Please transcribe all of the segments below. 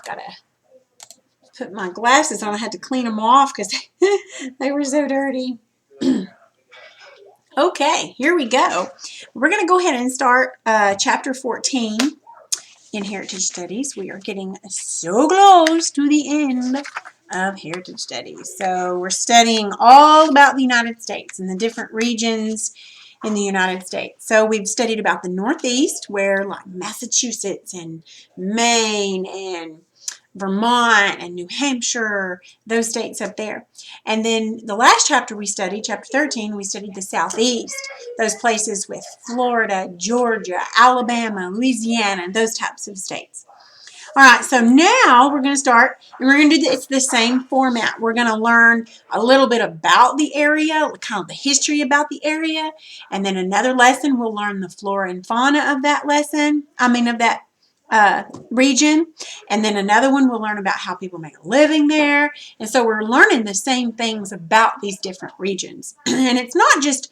I've got to put my glasses on. I had to clean them off because they were so dirty. Okay, here we go. We're going to go ahead and start chapter 14 in Heritage Studies. We are getting so close to the end of Heritage Studies. So we're studying all about the United States and the different regions in the United States. So we've studied about the Northeast, where like Massachusetts and Maine and Vermont and New Hampshire, those states up there. And then the last chapter we studied, chapter 13, we studied the Southeast, those places with Florida, Georgia, Alabama, Louisiana, and those types of states. All right, so now we're going to start, and we're going to do it's the same format. We're going to learn a little bit about the area, kind of the history about the area, and then another lesson we'll learn the flora and fauna of that lesson, of that region, and then another one we'll learn about how people make a living there. And so we're learning the same things about these different regions. And it's not just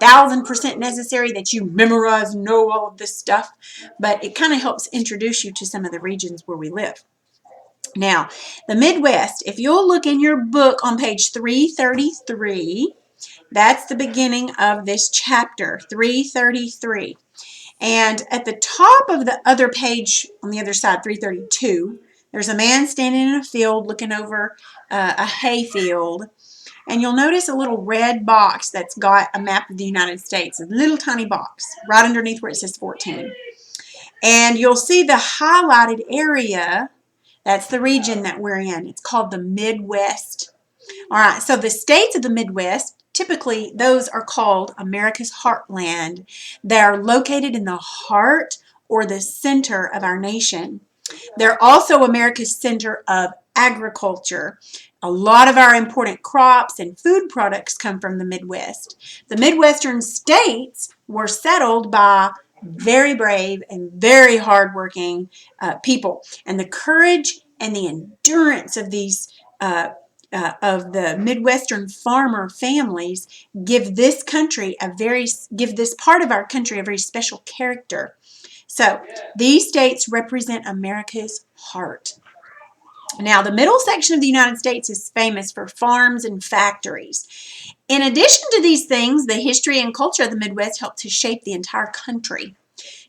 1000% necessary that you memorize, know all of this stuff, but it kind of helps introduce you to some of the regions where we live. Now, the Midwest, if you'll look in your book on page 333, that's the beginning of this chapter, 333. And at the top of the other page, on the other side, 332, there's a man standing in a field looking over a hay field. And you'll notice a little red box that's got a map of the United States, a little tiny box, right underneath where it says 14. And you'll see the highlighted area, that's the region that we're in. It's called the Midwest. All right, so the states of the Midwest, typically those are called America's heartland. They're located in the heart or the center of our nation. They're also America's center of agriculture. A lot of our important crops and food products come from the Midwest. The Midwestern states were settled by very brave and very hardworking people. And the courage and the endurance of these of the Midwestern farmer families give this part of our country a very special character. So these states represent America's heart. Now, the middle section of the United States is famous for farms and factories. In addition to these things, the history and culture of the Midwest helped to shape the entire country.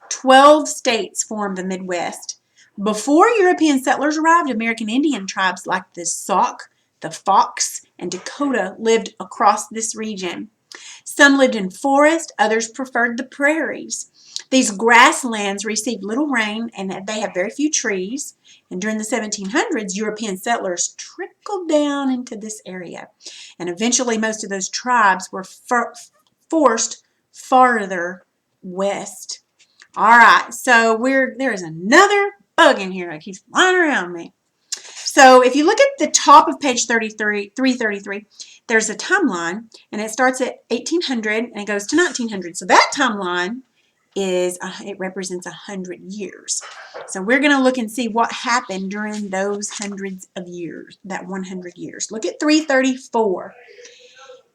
12 states form the Midwest. Before European settlers arrived, American Indian tribes like the Sauk, the Fox, and Dakota lived across this region. Some lived in forest, others preferred the prairies. These grasslands received little rain and they have very few trees. And during the 1700s, European settlers trickled down into this area. And eventually most of those tribes were forced farther west. All right, so there is another bug in here that keeps flying around me. So if you look at the top of page 333, there's a timeline, and it starts at 1800 and it goes to 1900. So that timeline it represents 100 years. So we're going to look and see what happened during those hundreds of years, that 100 years. Look at 334.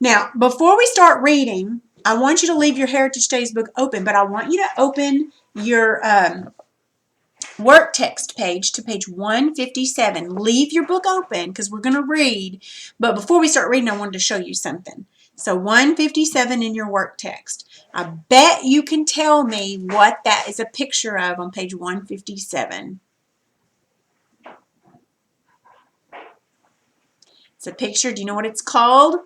Now, before we start reading, I want you to leave your Heritage Studies book open, but I want you to open your work text page to page 157. Leave your book open because we're going to read. But before we start reading, I wanted to show you something. So 157 in your work text. I bet you can tell me what that is a picture of on page 157. It's a picture. Do you know what it's called?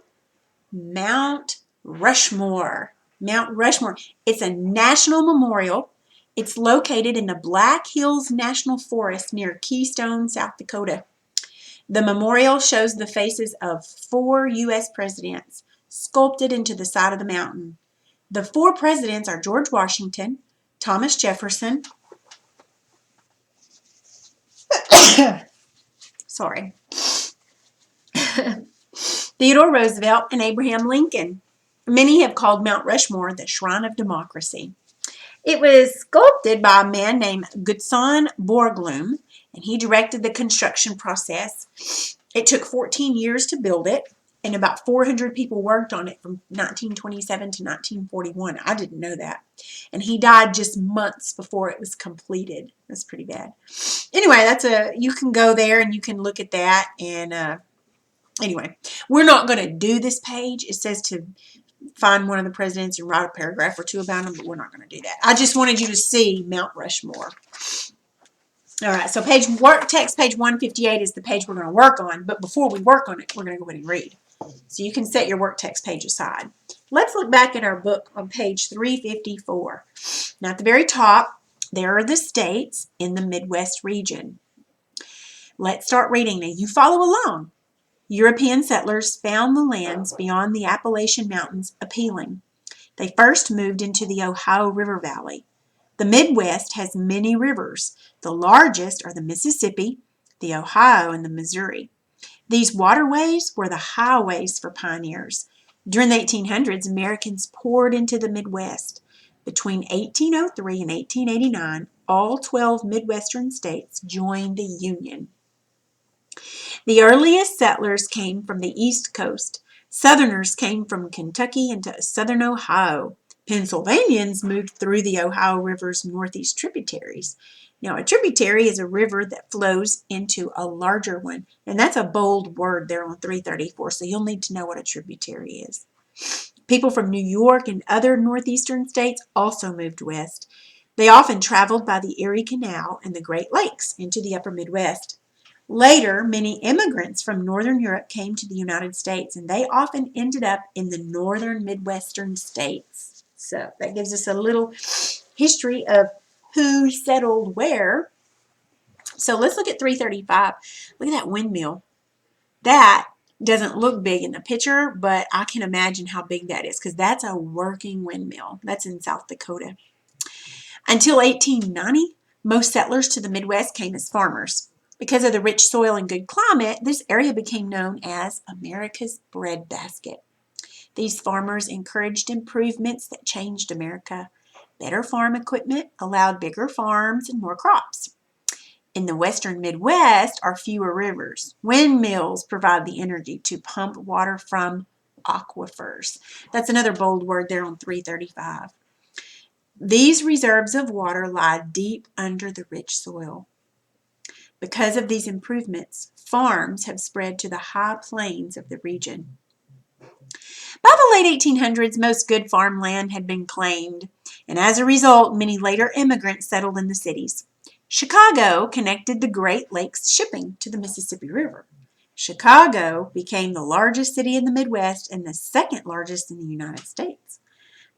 Mount Rushmore. Mount Rushmore. It's a national memorial. It's located in the Black Hills National Forest near Keystone, South Dakota. The memorial shows the faces of 4 U.S. presidents sculpted into the side of the mountain. The 4 presidents are George Washington, Thomas Jefferson, sorry, Theodore Roosevelt, and Abraham Lincoln. Many have called Mount Rushmore the Shrine of Democracy. It was sculpted by a man named Gutzon Borglum, and he directed the construction process. It took 14 years to build it. and about 400 people worked on it from 1927 to 1941. I didn't know that. And he died just months before it was completed. That's pretty bad. Anyway, you can go there and you can look at that. And anyway, we're not going to do this page. It says to find one of the presidents and write a paragraph or two about them, but we're not going to do that. I just wanted you to see Mount Rushmore. All right, so work text page 158 is the page we're going to work on, but before we work on it, we're going to go ahead and read. So you can set your work text page aside. Let's look back at our book on page 354. Now at the very top, there are the states in the Midwest region. Let's start reading now. You follow along. European settlers found the lands beyond the Appalachian Mountains appealing. They first moved into the Ohio River Valley. The Midwest has many rivers. The largest are the Mississippi, the Ohio, and the Missouri. These waterways were the highways for pioneers. During the 1800s, Americans poured into the Midwest. Between 1803 and 1889, all 12 Midwestern states joined the Union. The earliest settlers came from the East Coast. Southerners came from Kentucky into southern Ohio. Pennsylvanians moved through the Ohio River's northeast tributaries. Now, a tributary is a river that flows into a larger one, and that's a bold word there on 334, so you'll need to know what a tributary is. People from New York and other northeastern states also moved west. They often traveled by the Erie Canal and the Great Lakes into the upper Midwest. Later, many immigrants from Northern Europe came to the United States, and they often ended up in the northern Midwestern states. So that gives us a little history of who settled where. So let's look at 335. Look at that windmill. That doesn't look big in the picture, but I can imagine how big that is because that's a working windmill. That's in South Dakota. Until 1890, most settlers to the Midwest came as farmers. Because of the rich soil and good climate, this area became known as America's breadbasket. These farmers encouraged improvements that changed America. Better farm equipment allowed bigger farms and more crops. In the western Midwest are fewer rivers. Windmills provide the energy to pump water from aquifers. That's another bold word there on 335. These reserves of water lie deep under the rich soil. Because of these improvements, farms have spread to the high plains of the region. By the late 1800s, most good farmland had been claimed, and as a result, many later immigrants settled in the cities. Chicago connected the Great Lakes shipping to the Mississippi River. Chicago became the largest city in the Midwest and the second largest in the United States.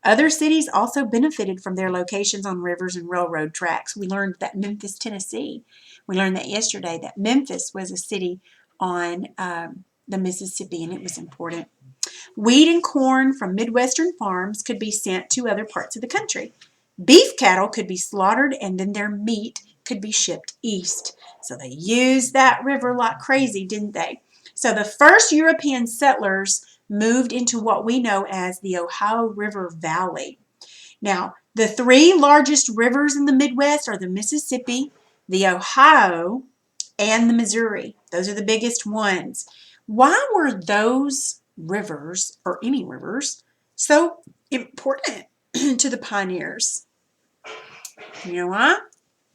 Other cities also benefited from their locations on rivers and railroad tracks. We learned that Memphis, Tennessee, we learned that yesterday, that Memphis was a city on the Mississippi, and it was important. Wheat and corn from Midwestern farms could be sent to other parts of the country. Beef cattle could be slaughtered, and then their meat could be shipped east. So they used that river like crazy, didn't they? So the first European settlers moved into what we know as the Ohio River Valley. Now, the three largest rivers in the Midwest are the Mississippi, the Ohio, and the Missouri. Those are the biggest ones. Why were those rivers, or any rivers, so important to the pioneers? You know why?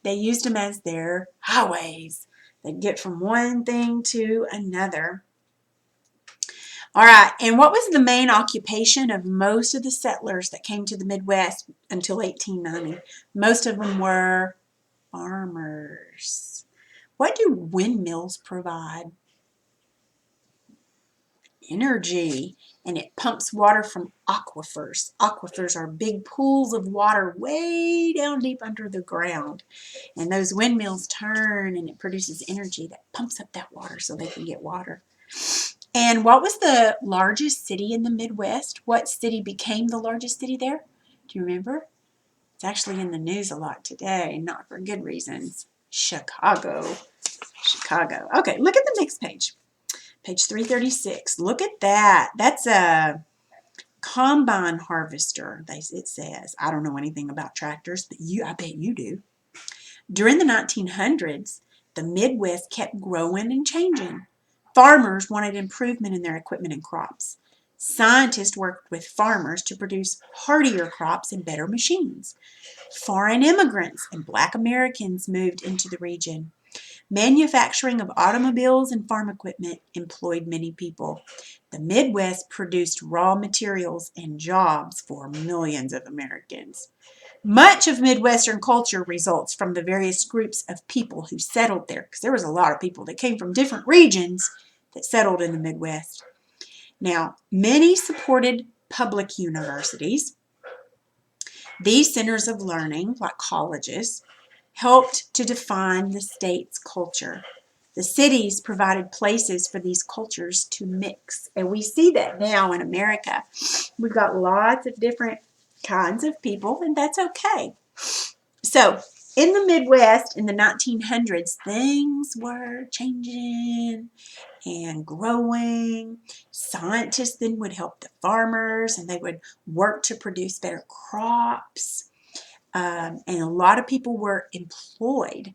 They used them as their highways. They'd get from one thing to another. All right, and what was the main occupation of most of the settlers that came to the Midwest until 1890? Most of them were farmers. What do windmills provide? Energy, and it pumps water from aquifers. Aquifers are big pools of water way down deep under the ground, and those windmills turn and it produces energy that pumps up that water so they can get water. And what was the largest city in the Midwest? What city became the largest city there? Do you remember? It's actually in the news a lot today, not for good reasons. Chicago. Chicago. Okay, look at the next page. Page 336. Look at that. That's a combine harvester, it says. I don't know anything about tractors, but I bet you do. During the 1900s, the Midwest kept growing and changing. Farmers wanted improvement in their equipment and crops. Scientists worked with farmers to produce hardier crops and better machines. Foreign immigrants and Black Americans moved into the region. Manufacturing of automobiles and farm equipment employed many people. The Midwest produced raw materials and jobs for millions of Americans. Much of Midwestern culture results from the various groups of people who settled there, because there was a lot of people that came from different regions that settled in the Midwest. Now, many supported public universities. These centers of learning, like colleges, helped to define the state's culture. The cities provided places for these cultures to mix. And we see that now in America. We've got lots of different kinds of people, and that's okay. So, in the Midwest in the 1900s, things were changing and growing. Scientists then would help the farmers, and they would work to produce better crops. And a lot of people were employed.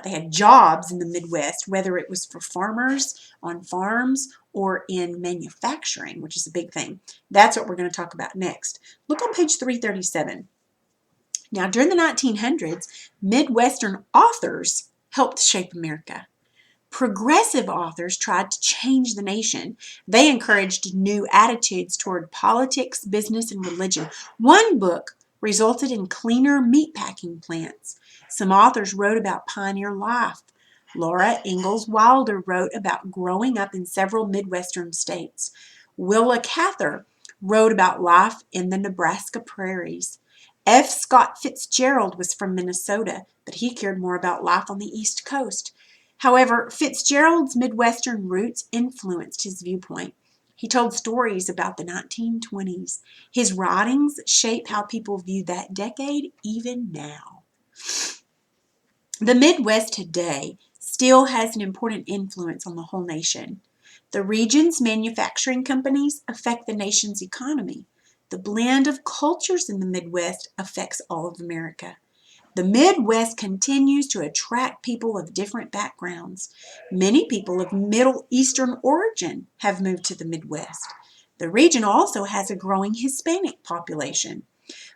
They had jobs in the Midwest, whether it was for farmers on farms or in manufacturing, which is a big thing. That's what we're going to talk about next. Look on page 337. Now, during the 1900s, Midwestern authors helped shape America. Progressive authors tried to change the nation. They encouraged new attitudes toward politics, business, and religion. One book resulted in cleaner meatpacking plants. Some authors wrote about pioneer life. Laura Ingalls Wilder wrote about growing up in several Midwestern states. Willa Cather wrote about life in the Nebraska prairies. F. Scott Fitzgerald was from Minnesota, but he cared more about life on the East Coast. However, Fitzgerald's Midwestern roots influenced his viewpoint. He told stories about the 1920s. His writings shape how people view that decade even now. The Midwest today still has an important influence on the whole nation. The region's manufacturing companies affect the nation's economy. The blend of cultures in the Midwest affects all of America. The Midwest continues to attract people of different backgrounds. Many people of Middle Eastern origin have moved to the Midwest. The region also has a growing Hispanic population.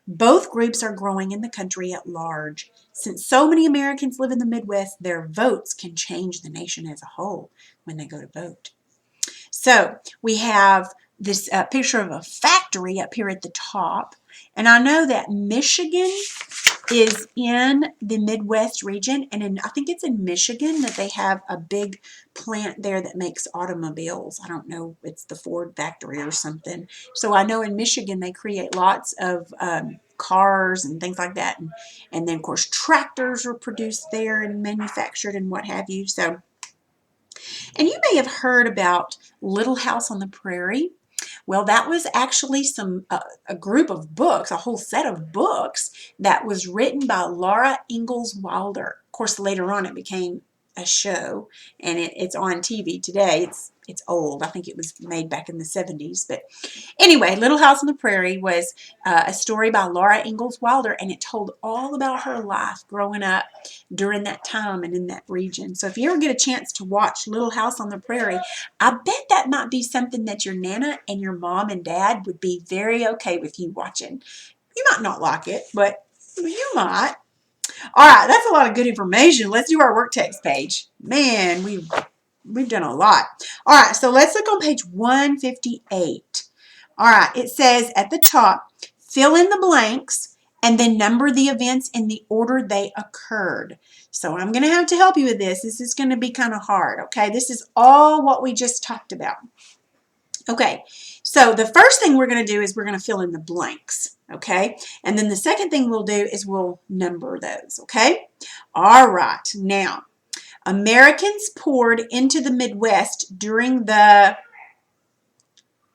Both groups are growing in the country at large. Since so many Americans live in the Midwest, their votes can change the nation as a whole when they go to vote. So we have this picture of a factory up here at the top. And I know that Michigan is in the Midwest region, and I think it's in Michigan that they have a big plant there that makes automobiles. I don't know, it's the Ford factory or something. So I know in Michigan they create lots of cars and things like that, and then of course tractors are produced there and manufactured and what have you. So, and you may have heard about Little House on the Prairie. Well, that was actually a group of books, a whole set of books that was written by Laura Ingalls Wilder. Of course, later on it became a show, and it's on TV today. It's old. I think it was made back in the 70s. But anyway, Little House on the Prairie was a story by Laura Ingalls Wilder, and it told all about her life growing up during that time and in that region. So if you ever get a chance to watch Little House on the Prairie, I bet that might be something that your Nana and your mom and dad would be very okay with you watching. You might not like it, but you might. All right, that's a lot of good information. Let's do our work text page. Man, we've done a lot. All right, so let's look on page 158. All right, it says at the top, fill in the blanks and then number the events in the order they occurred. So I'm going to have to help you with this. This is going to be kind of hard, okay? This is all what we just talked about. Okay, so the first thing we're going to do is we're going to fill in the blanks, okay? And then the second thing we'll do is we'll number those, okay? All right, now, Americans poured into the Midwest during the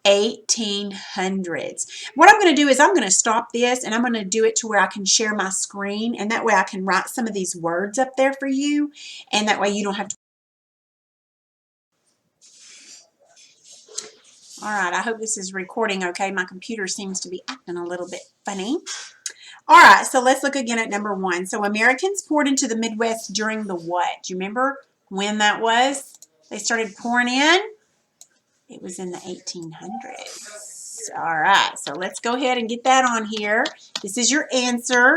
1800s. What I'm going to do is I'm going to stop this and I'm going to do it to where I can share my screen, and that way I can write some of these words up there for you, and that way you don't have to. All right, I hope this is recording okay. My computer seems to be acting a little bit funny. All right, so let's look again at number 1. So Americans poured into the Midwest during the what? Do you remember when that was? they started pouring in? It was in the 1800s. All right, so let's go ahead and get that on here. This is your answer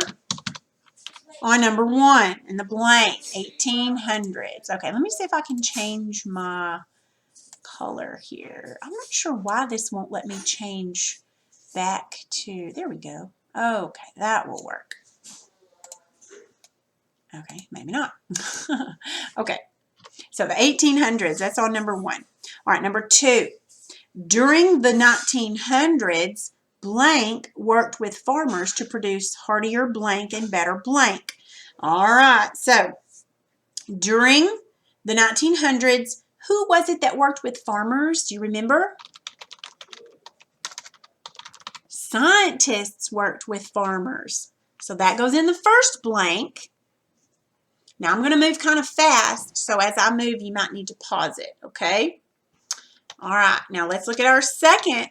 on number 1 in the blank, 1800s. Okay, let me see if I can change my color here. I'm not sure why this won't let me change back to, there we go. Okay, that will work. Okay, maybe not. Okay, so the 1800s, that's on number 1. All right, number 2. During the 1900s, blank worked with farmers to produce hardier blank and better blank. All right, so during the 1900s, who was it that worked with farmers? Do you remember? Scientists worked with farmers. So that goes in the first blank. Now I'm going to move kind of fast, so as I move, you might need to pause it, okay? All right, now let's look at our second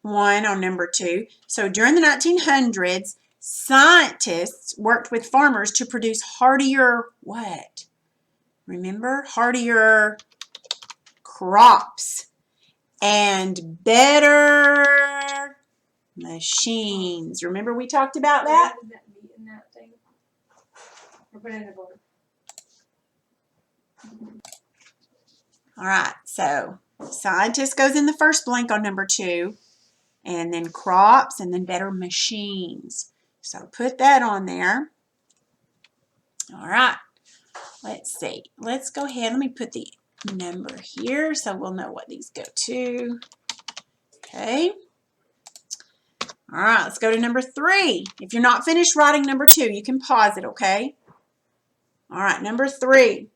one on number 2. So during the 1900s, scientists worked with farmers to produce hardier what? Remember? Hardier crops and better machines. Remember we talked about that? All right, so scientist goes in the first blank on number 2, and then crops, and then better machines. So put that on there. All right, let's see. Let's go ahead. Let me put the number here so we'll know what these go to. Okay. All right, let's go to number 3. If you're not finished writing number 2, you can pause it, okay? All right, number 3.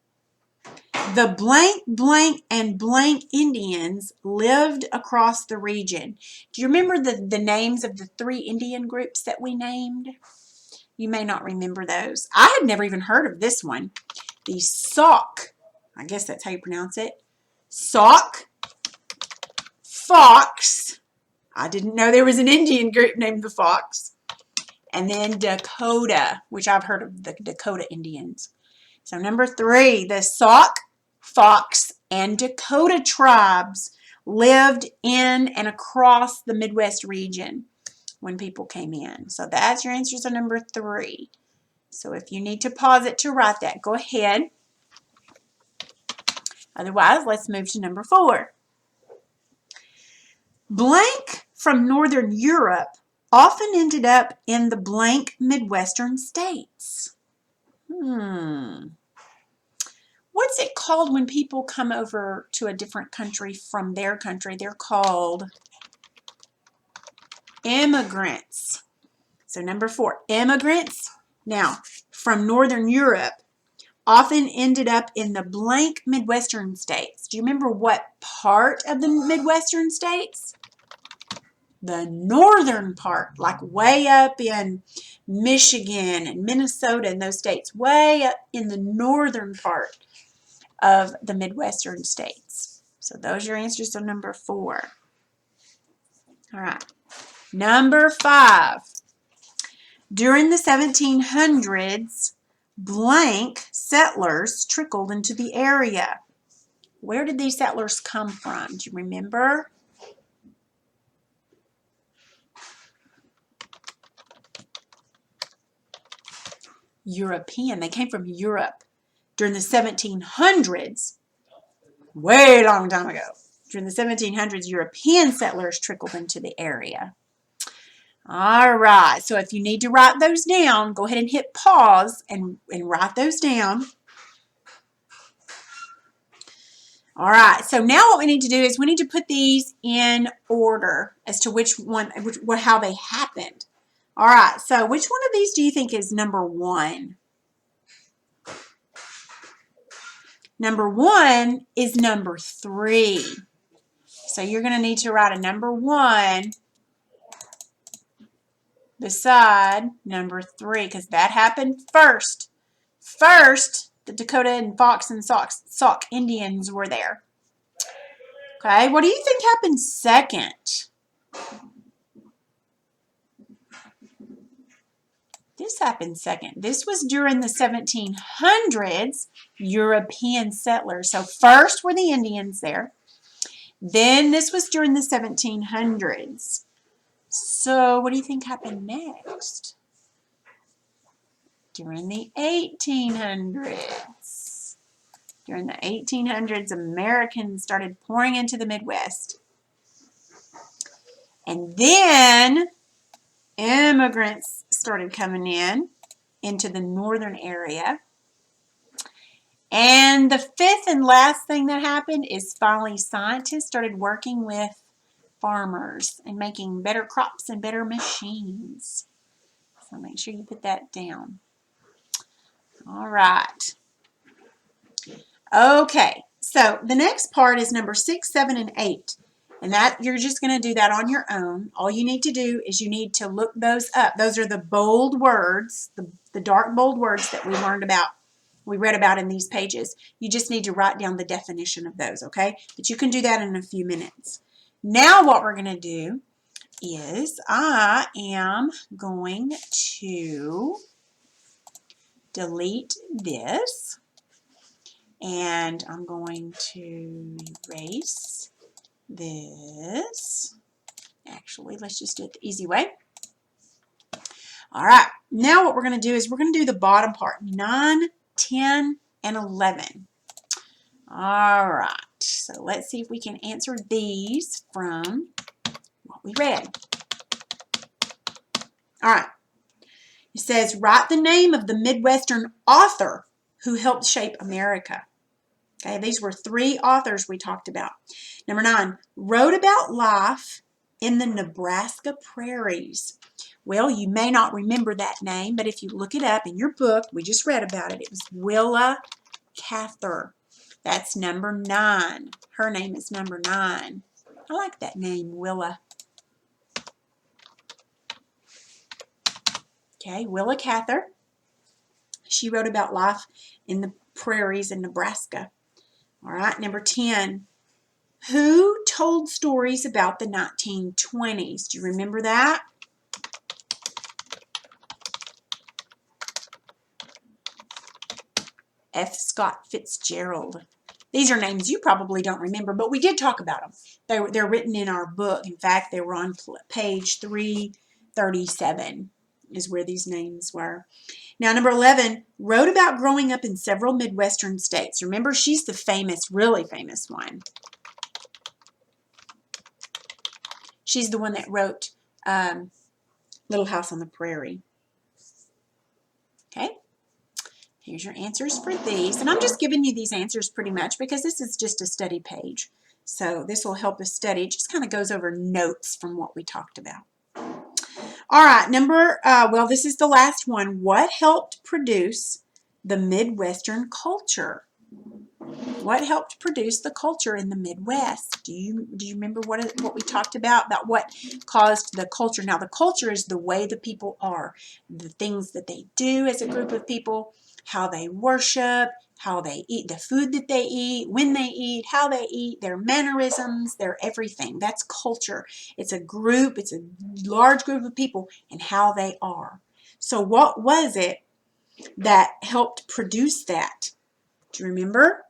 The blank, blank, and blank Indians lived across the region. Do you remember the names of the 3 Indian groups that we named? You may not remember those. I had never even heard of this one. The Sauk, I guess that's how you pronounce it. Sauk, Fox. I didn't know there was an Indian group named the Fox. And then Dakota, which I've heard of the Dakota Indians. So number 3, the Sauk, Fox, and Dakota tribes lived in and across the Midwest region when people came in. So that's your answers on number 3. So if you need to pause it to write that, go ahead. Otherwise, let's move to number 4. Blank from Northern Europe often ended up in the blank Midwestern states. What's it called when people come over to a different country from their country? They're called immigrants. So number 4, immigrants. Now, from Northern Europe, often ended up in the blank Midwestern states. Do you remember what part of the Midwestern states? The northern part, like way up in Michigan and Minnesota and those states, way up in the northern part of the Midwestern states. So those are your answers to number 4. All right. Number 5. During the 1700s, blank settlers trickled into the area. Where did these settlers come from? Do you remember? European. They came from Europe. During the 1700s, way long time ago, during the 1700s, European settlers trickled into the area. All right, so if you need to write those down, go ahead and hit pause and write those down. All right, so now what we need to do is we need to put these in order as to how they happened. All right, so which one of these do you think is number 1? Number 1 is number 3. So you're going to need to write a number 1 beside number 3 because that happened first. First, the Dakota and Fox and Sauk Indians were there. Okay, what do you think happened second? This happened second. This was during the 1700s, European settlers. So first were the Indians there. Then this was during the 1700s. So what do you think happened next? During the 1800s. During the 1800s, Americans started pouring into the Midwest. And then immigrants started coming into the northern area. And the fifth and last thing that happened is finally scientists started working with farmers and making better crops and better machines. So make sure you put that down. All right. Okay, so the next part is number 6, 7, and 8. And that you're just going to do that on your own. All you need to do is you need to look those up. Those are the bold words, the dark bold words that we read about in these pages. You just need to write down the definition of those, okay? But you can do that in a few minutes. Now what we're going to do is I am going to delete this. And I'm going to erase this. Actually, let's just do it the easy way. All right, now what we're going to do is we're going to do the bottom part, 9, 10, and 11. All right, so let's see if we can answer these from what we read. All right, it says, write the name of the Midwestern author who helped shape America. Okay, these were 3 authors we talked about. Number 9, wrote about life in the Nebraska prairies. Well, you may not remember that name, but if you look it up in your book, we just read about it. It was Willa Cather. That's number 9. Her name is number 9. I like that name, Willa. Okay, Willa Cather. She wrote about life in the prairies in Nebraska. All right, number 10. Who told stories about the 1920s? Do you remember that? F. Scott Fitzgerald. These are names you probably don't remember, but we did talk about them. They're written in our book. In fact, they were on page 337 is where these names were. Now, number 11, wrote about growing up in several Midwestern states. Remember, she's the famous, really famous one. She's the one that wrote Little House on the Prairie. Okay, here's your answers for these. And I'm just giving you these answers pretty much because this is just a study page. So this will help us study. It just kind of goes over notes from what we talked about. All right, well, this is the last one. What helped produce the Midwestern culture? What helped produce the culture in the Midwest? Do you remember what we talked about what caused the culture? Now, the culture is the way the people are, the things that they do as a group of people, how they worship, how they eat, the food that they eat, when they eat, how they eat, their mannerisms, their everything. That's culture. It's a group, it's a large group of people, and how they are. So what was it that helped produce that? Do you remember?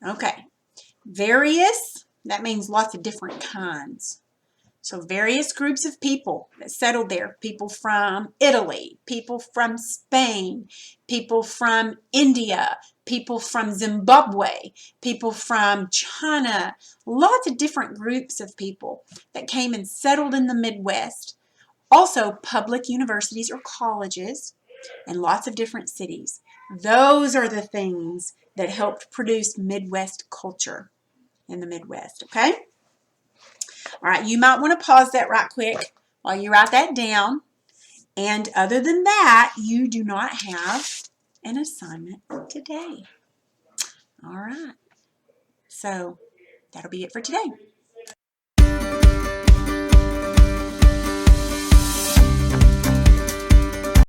Okay, various, that means lots of different kinds. So various groups of people that settled there, people from Italy, people from Spain, people from India, people from Zimbabwe, people from China, lots of different groups of people that came and settled in the Midwest. Also public universities or colleges and lots of different cities. Those are the things that helped produce Midwest culture in the Midwest, okay? All right, you might want to pause that right quick while you write that down. And other than that, you do not have an assignment today. All right. So that'll be it for today.